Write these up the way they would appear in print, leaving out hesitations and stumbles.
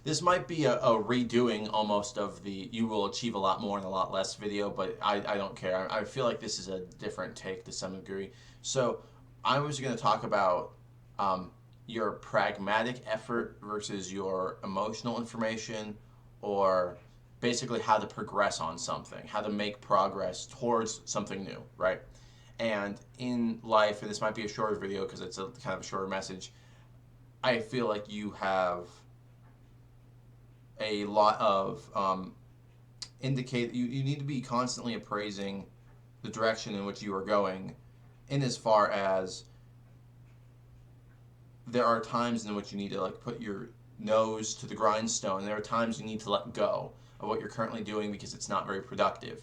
This might be a redoing almost of the "you will achieve a lot more in a lot less" video, but I don't care. I feel like this is a different take to some degree. So I was going to talk about um, your pragmatic effort versus your emotional information, or basically how to progress on something, how to make progress towards something new, right? And in life, and this might be a shorter video because it's a kind of a shorter message, I feel like you have a lot of you need to be constantly appraising the direction in which you are going, in as far as there are times in which you need to like put your nose to the grindstone. There are times you need to let go of what you're currently doing because it's not very productive.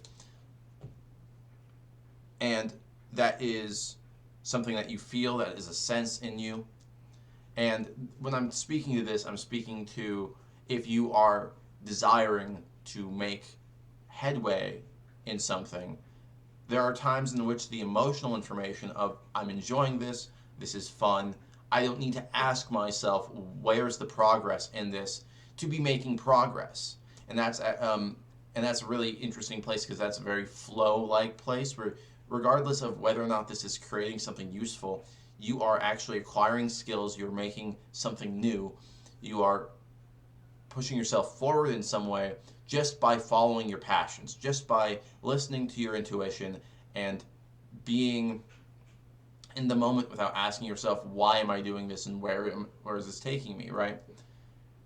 And that is something that you feel, that is a sense in you. And when I'm speaking to this, I'm speaking to if you are desiring to make headway in something, there are times in which the emotional information of I'm enjoying this, this is fun, I don't need to ask myself where's the progress in this to be making progress. And that's a really interesting place because that's a very flow-like place where regardless of whether or not this is creating something useful, you are actually acquiring skills, you're making something new, you are pushing yourself forward in some way just by following your passions, just by listening to your intuition and being in the moment without asking yourself, why am I doing this and where is this taking me, right?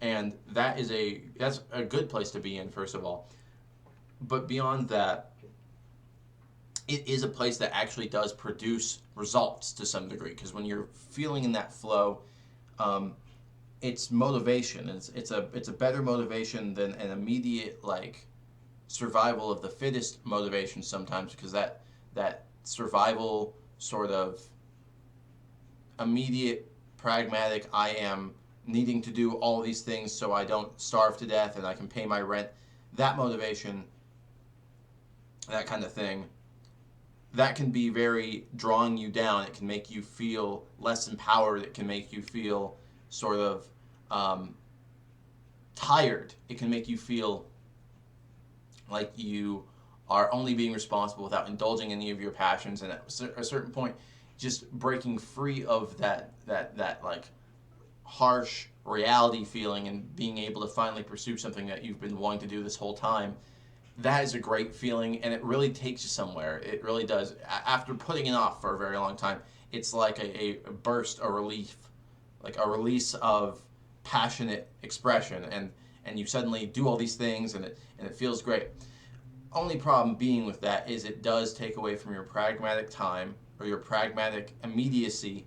And that's a good place to be in, first of all. But beyond that, it is a place that actually does produce results to some degree because when you're feeling in that flow, um, it's motivation. It's a better motivation than an immediate like survival of the fittest motivation sometimes because that survival sort of immediate pragmatic I am needing to do all these things so I don't starve to death and I can pay my rent, that motivation, that kind of thing, that can be very drawing you down. It can make you feel less empowered. It can make you feel sort of um, tired. It can make you feel like you are only being responsible without indulging any of your passions. And at a certain point, just breaking free of that like harsh reality feeling and being able to finally pursue something that you've been wanting to do this whole time, that is a great feeling and it really takes you somewhere. It really does. After putting it off for a very long time, it's like a burst, a relief, like a release of passionate expression, and you suddenly do all these things and it feels great. Only problem being with that is it does take away from your pragmatic time or your pragmatic immediacy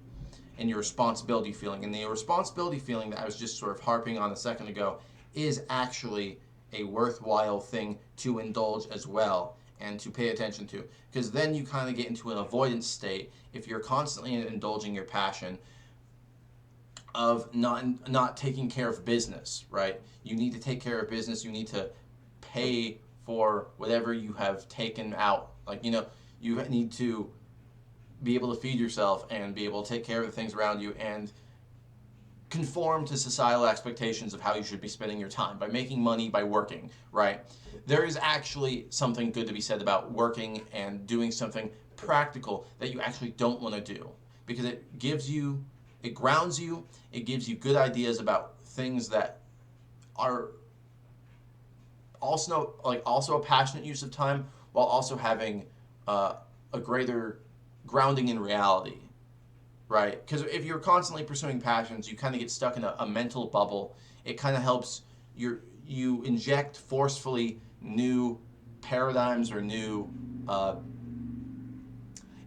and your responsibility feeling. And the responsibility feeling that I was just sort of harping on a second ago is actually a worthwhile thing to indulge as well and to pay attention to. Because then you kind of get into an avoidance state if you're constantly indulging your passion of not taking care of business, right? You need to take care of business. You need to pay for whatever you have taken out. Like, you need to be able to feed yourself and be able to take care of the things around you and conform to societal expectations of how you should be spending your time by making money by working, right? There is actually something good to be said about working and doing something practical that you actually don't want to do because it grounds you, it gives you good ideas about things that are also a passionate use of time while also having a greater grounding in reality, right? Because if you're constantly pursuing passions, you kind of get stuck in a mental bubble. It kind of helps you inject forcefully new paradigms or new.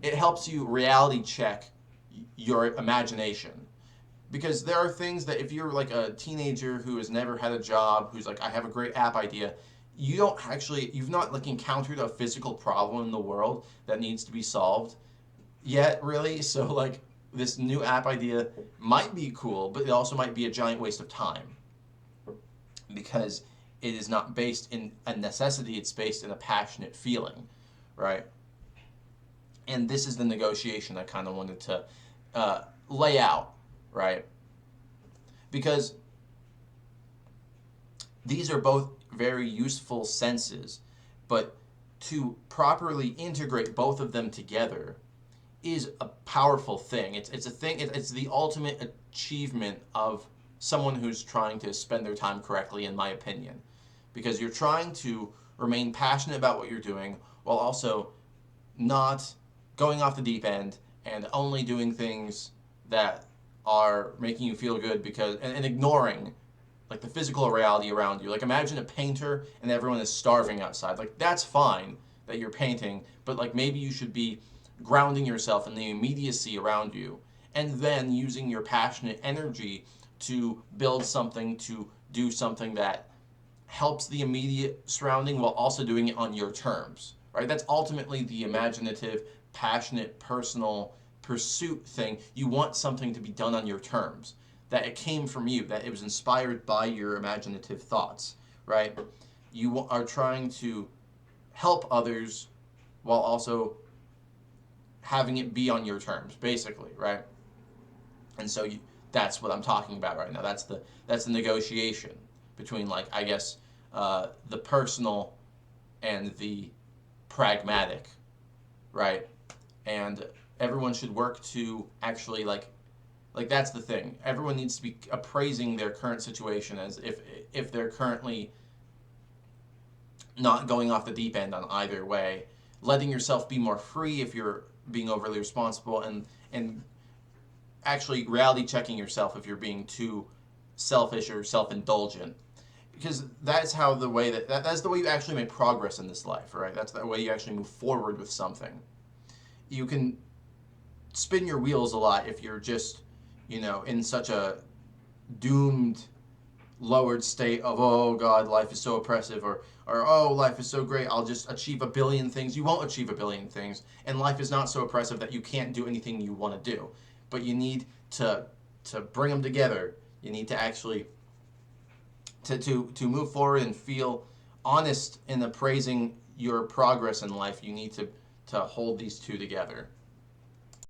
It helps you reality check your imagination because there are things that if you're like a teenager who has never had a job, who's like I have a great app idea, you've not like encountered a physical problem in the world that needs to be solved yet, really. So like this new app idea might be cool, but it also might be a giant waste of time because it is not based in a necessity, it's based in a passionate feeling, right? And this is the negotiation I kind of wanted to lay out, right? Because These are both very useful senses, but to properly integrate both of them together is a powerful thing. It's a thing. It's the ultimate achievement of someone who's trying to spend their time correctly, in my opinion, because you're trying to remain passionate about what you're doing while also not going off the deep end and only doing things that are making you feel good because and ignoring like the physical reality around you. Like imagine a painter and everyone is starving outside. Like that's fine that you're painting, but like maybe you should be grounding yourself in the immediacy around you and then using your passionate energy to build something, to do something that helps the immediate surrounding while also doing it on your terms, right? That's ultimately the imaginative, passionate, personal pursuit thing. You want something to be done on your terms, that it came from you, that it was inspired by your imaginative thoughts, right? You are trying to help others while also having it be on your terms, basically, right? And so that's what I'm talking about right now. That's the negotiation between like I guess the personal and the pragmatic, right? And everyone should work to actually like that's the thing. Everyone needs to be appraising their current situation as if they're currently not going off the deep end on either way, letting yourself be more free if you're being overly responsible, and actually reality checking yourself if you're being too selfish or self-indulgent, because that's how the way that's the way you actually make progress in this life, right? That's the way you actually move forward with something. You can spin your wheels a lot if you're just, in such a doomed, lowered state of, oh God, life is so oppressive, or oh, life is so great, I'll just achieve a billion things. You won't achieve a billion things, and life is not so oppressive that you can't do anything you want to do. But you need to bring them together. You need to actually to move forward and feel honest in appraising your progress in life. You need to hold these two together.